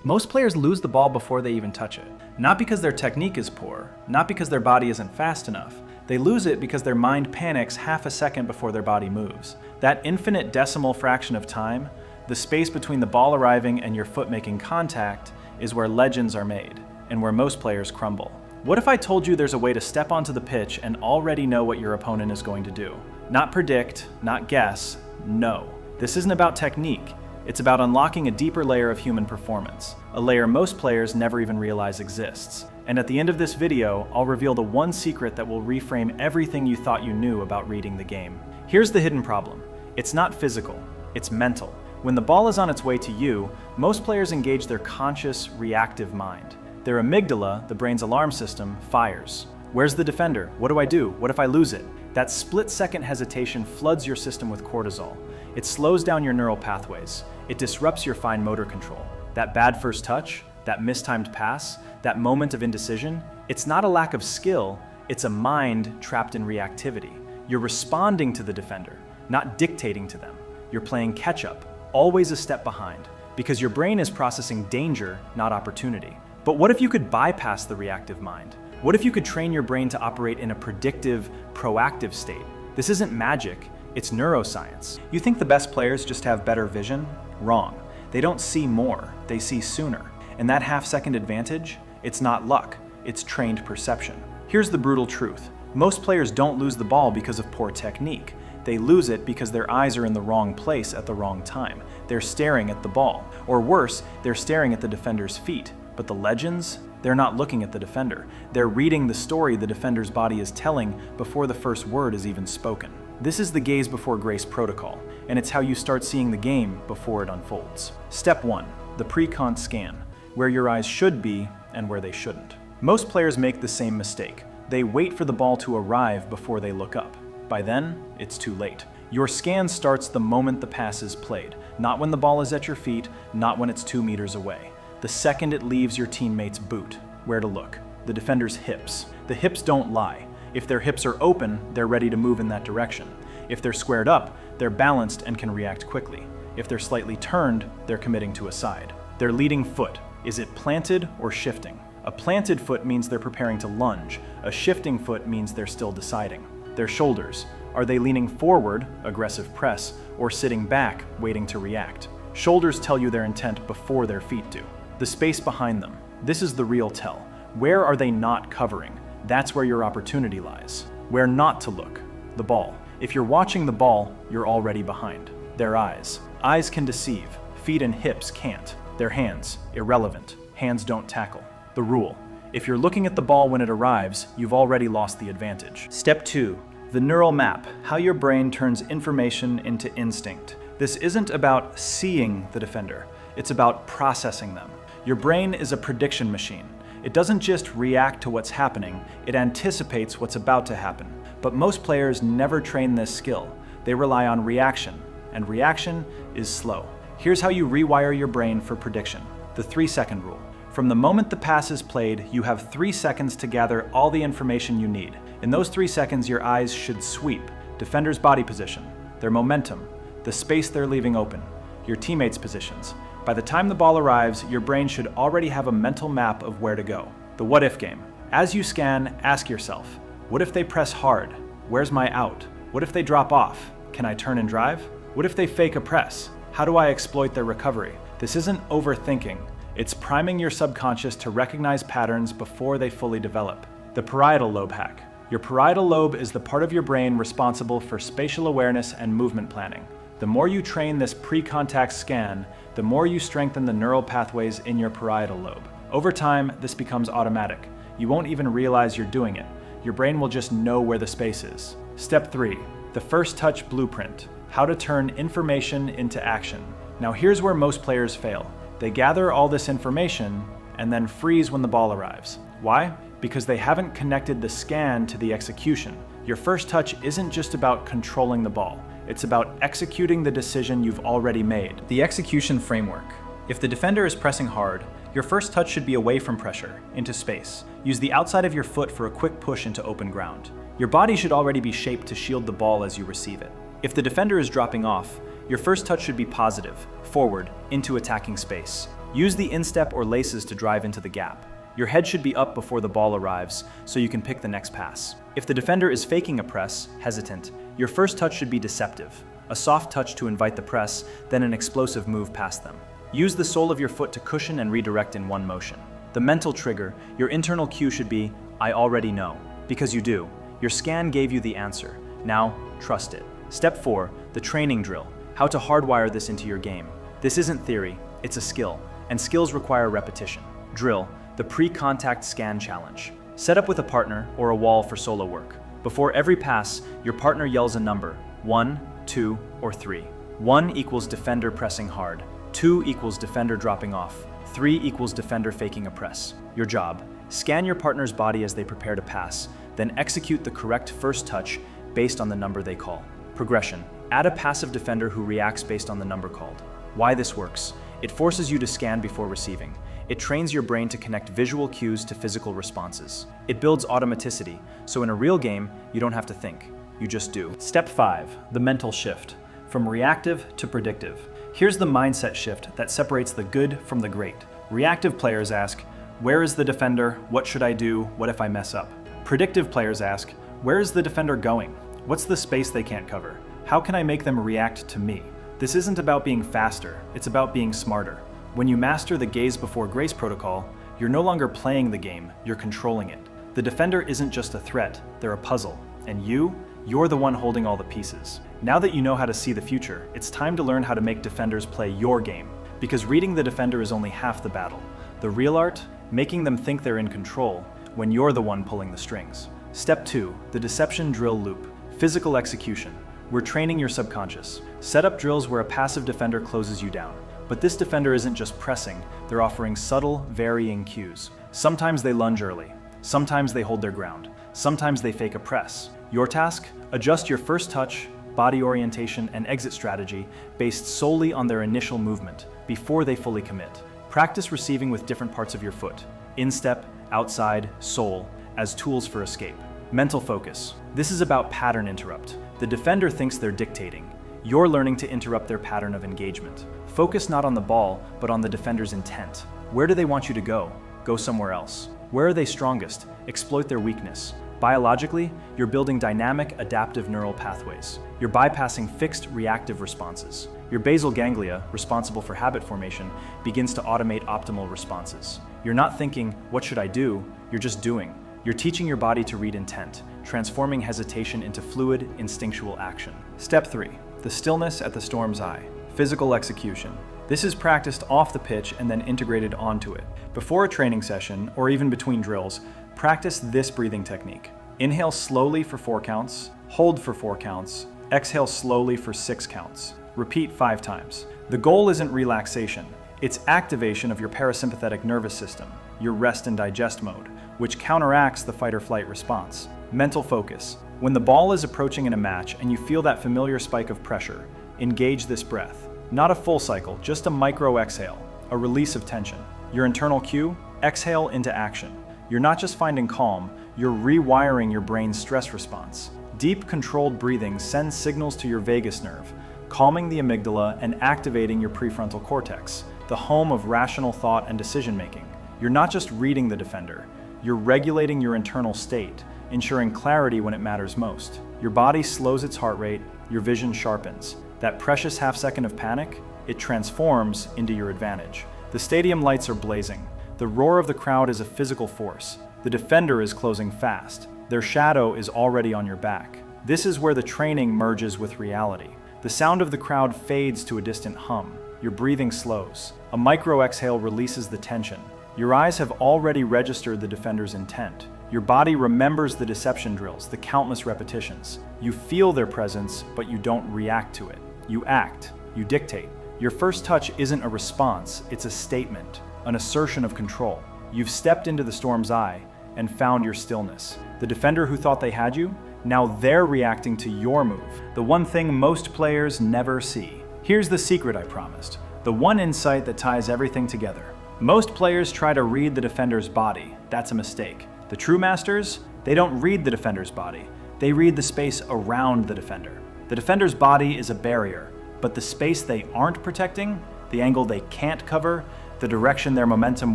Most players lose the ball before they even touch it. Not because their technique is poor, not because their body isn't fast enough. They lose it because their mind panics half a second before their body moves. That infinite decimal fraction of time, the space between the ball arriving and your foot making contact, is where legends are made, and where most players crumble. What if I told you there's a way to step onto the pitch and already know what your opponent is going to do? Not predict, not guess, know. This isn't about technique. It's about unlocking a deeper layer of human performance, a layer most players never even realize exists. And at the end of this video, I'll reveal the one secret that will reframe everything you thought you knew about reading the game. Here's the hidden problem. It's not physical, it's mental. When the ball is on its way to you, most players engage their conscious, reactive mind. Their amygdala, the brain's alarm system, fires. Where's the defender? What do I do? What if I lose it? That split-second hesitation floods your system with cortisol. It slows down your neural pathways. It disrupts your fine motor control. That bad first touch, that mistimed pass, that moment of indecision, it's not a lack of skill, it's a mind trapped in reactivity. You're responding to the defender, not dictating to them. You're playing catch-up, always a step behind, because your brain is processing danger, not opportunity. But what if you could bypass the reactive mind? What if you could train your brain to operate in a predictive, proactive state? This isn't magic, it's neuroscience. You think the best players just have better vision? Wrong. They don't see more, they see sooner. And that half-second advantage, it's not luck, it's trained perception. Here's the brutal truth. Most players don't lose the ball because of poor technique. They lose it because their eyes are in the wrong place at the wrong time. They're staring at the ball. Or worse, they're staring at the defender's feet. But the legends? They're not looking at the defender. They're reading the story the defender's body is telling before the first word is even spoken. This is the gaze before grace protocol, and it's how you start seeing the game before it unfolds. Step 1, the pre-con scan, where your eyes should be and where they shouldn't. Most players make the same mistake. They wait for the ball to arrive before they look up. By then, it's too late. Your scan starts the moment the pass is played, not when the ball is at your feet, not when it's 2 meters away. The second it leaves your teammate's boot. Where to look? The defender's hips. The hips don't lie. If their hips are open, they're ready to move in that direction. If they're squared up, they're balanced and can react quickly. If they're slightly turned, they're committing to a side. Their leading foot. Is it planted or shifting? A planted foot means they're preparing to lunge. A shifting foot means they're still deciding. Their shoulders. Are they leaning forward, aggressive press, or sitting back, waiting to react? Shoulders tell you their intent before their feet do. The space behind them. This is the real tell. Where are they not covering? That's where your opportunity lies. Where not to look. The ball. If you're watching the ball, you're already behind. Their eyes. Eyes can deceive. Feet and hips can't. Their hands. Irrelevant. Hands don't tackle. The rule. If you're looking at the ball when it arrives, you've already lost the advantage. Step 2. The neural map. How your brain turns information into instinct. This isn't about seeing the defender. It's about processing them. Your brain is a prediction machine. It doesn't just react to what's happening, it anticipates what's about to happen. But most players never train this skill. They rely on reaction, and reaction is slow. Here's how you rewire your brain for prediction. The 3-second rule. From the moment the pass is played, you have 3 seconds to gather all the information you need. In those 3 seconds, your eyes should sweep. Defender's body position, their momentum, the space they're leaving open, your teammates' positions. By the time the ball arrives, your brain should already have a mental map of where to go. The what-if game. As you scan, ask yourself, what if they press hard? Where's my out? What if they drop off? Can I turn and drive? What if they fake a press? How do I exploit their recovery? This isn't overthinking. It's priming your subconscious to recognize patterns before they fully develop. The parietal lobe hack. Your parietal lobe is the part of your brain responsible for spatial awareness and movement planning. The more you train this pre-contact scan, the more you strengthen the neural pathways in your parietal lobe. Over time, this becomes automatic. You won't even realize you're doing it. Your brain will just know where the space is. Step 3, the first touch blueprint. How to turn information into action. Now here's where most players fail. They gather all this information and then freeze when the ball arrives. Why? Because they haven't connected the scan to the execution. Your first touch isn't just about controlling the ball. It's about executing the decision you've already made. The execution framework. If the defender is pressing hard, your first touch should be away from pressure, into space. Use the outside of your foot for a quick push into open ground. Your body should already be shaped to shield the ball as you receive it. If the defender is dropping off, your first touch should be positive, forward, into attacking space. Use the instep or laces to drive into the gap. Your head should be up before the ball arrives so you can pick the next pass. If the defender is faking a press, hesitant, your first touch should be deceptive. A soft touch to invite the press, then an explosive move past them. Use the sole of your foot to cushion and redirect in one motion. The mental trigger, your internal cue should be, I already know. Because you do. Your scan gave you the answer. Now, trust it. Step 4, the training drill. How to hardwire this into your game. This isn't theory, it's a skill, and skills require repetition. Drill, the pre-contact scan challenge. Set up with a partner or a wall for solo work. Before every pass, your partner yells a number, 1, 2, or 3. 1 equals defender pressing hard. 2 equals defender dropping off. 3 equals defender faking a press. Your job, scan your partner's body as they prepare to pass, then execute the correct first touch based on the number they call. Progression, add a passive defender who reacts based on the number called. Why this works? It forces you to scan before receiving. It trains your brain to connect visual cues to physical responses. It builds automaticity, so in a real game, you don't have to think. You just do. Step 5, the mental shift. From reactive to predictive. Here's the mindset shift that separates the good from the great. Reactive players ask, where is the defender? What should I do? What if I mess up? Predictive players ask, where is the defender going? What's the space they can't cover? How can I make them react to me? This isn't about being faster, it's about being smarter. When you master the gaze before grace protocol, you're no longer playing the game, you're controlling it. The defender isn't just a threat, they're a puzzle. And you're the one holding all the pieces. Now that you know how to see the future, it's time to learn how to make defenders play your game. Because reading the defender is only half the battle. The real art, making them think they're in control when you're the one pulling the strings. Step 2, the deception drill loop. Physical execution. We're training your subconscious. Set up drills where a passive defender closes you down. But this defender isn't just pressing, they're offering subtle, varying cues. Sometimes they lunge early. Sometimes they hold their ground. Sometimes they fake a press. Your task? Adjust your first touch, body orientation, and exit strategy based solely on their initial movement, before they fully commit. Practice receiving with different parts of your foot, instep, outside, sole, as tools for escape. Mental focus. This is about pattern interrupt. The defender thinks they're dictating. You're learning to interrupt their pattern of engagement. Focus not on the ball, but on the defender's intent. Where do they want you to go? Go somewhere else. Where are they strongest? Exploit their weakness. Biologically, you're building dynamic, adaptive neural pathways. You're bypassing fixed, reactive responses. Your basal ganglia, responsible for habit formation, begins to automate optimal responses. You're not thinking, what should I do? You're just doing. You're teaching your body to read intent, transforming hesitation into fluid, instinctual action. Step 3, the stillness at the storm's eye. Physical execution. This is practiced off the pitch and then integrated onto it. Before a training session, or even between drills, practice this breathing technique. Inhale slowly for 4 counts, hold for 4 counts, exhale slowly for 6 counts. Repeat 5 times. The goal isn't relaxation, it's activation of your parasympathetic nervous system, your rest and digest mode, which counteracts the fight or flight response. Mental focus. When the ball is approaching in a match and you feel that familiar spike of pressure, engage this breath. Not a full cycle, just a micro exhale, a release of tension. Your internal cue, exhale into action. You're not just finding calm, you're rewiring your brain's stress response. Deep, controlled breathing sends signals to your vagus nerve, calming the amygdala and activating your prefrontal cortex, the home of rational thought and decision-making. You're not just reading the defender, you're regulating your internal state, ensuring clarity when it matters most. Your body slows its heart rate, your vision sharpens. That precious half second of panic, it transforms into your advantage. The stadium lights are blazing. The roar of the crowd is a physical force. The defender is closing fast. Their shadow is already on your back. This is where the training merges with reality. The sound of the crowd fades to a distant hum. Your breathing slows. A micro exhale releases the tension. Your eyes have already registered the defender's intent. Your body remembers the deception drills, the countless repetitions. You feel their presence, but you don't react to it. You act. You dictate. Your first touch isn't a response, it's a statement, an assertion of control. You've stepped into the storm's eye and found your stillness. The defender who thought they had you, now they're reacting to your move. The one thing most players never see. Here's the secret I promised. The one insight that ties everything together. Most players try to read the defender's body. That's a mistake. The true masters, they don't read the defender's body. They read the space around the defender. The defender's body is a barrier, but the space they aren't protecting, the angle they can't cover, the direction their momentum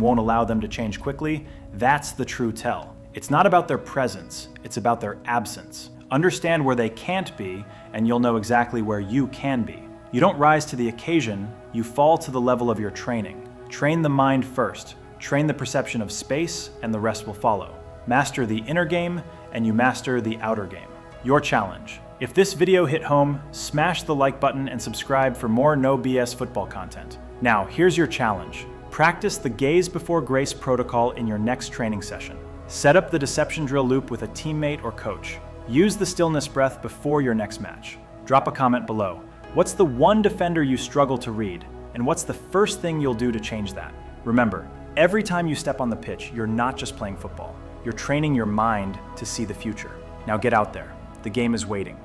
won't allow them to change quickly, that's the true tell. It's not about their presence, it's about their absence. Understand where they can't be, and you'll know exactly where you can be. You don't rise to the occasion, you fall to the level of your training. Train the mind first. Train the perception of space, and the rest will follow. Master the inner game, and you master the outer game. Your challenge. If this video hit home, smash the like button and subscribe for more no BS football content. Now, here's your challenge. Practice the gaze before grace protocol in your next training session. Set up the deception drill loop with a teammate or coach. Use the stillness breath before your next match. Drop a comment below. What's the one defender you struggle to read? And what's the first thing you'll do to change that? Remember, every time you step on the pitch, you're not just playing football. You're training your mind to see the future. Now get out there. The game is waiting.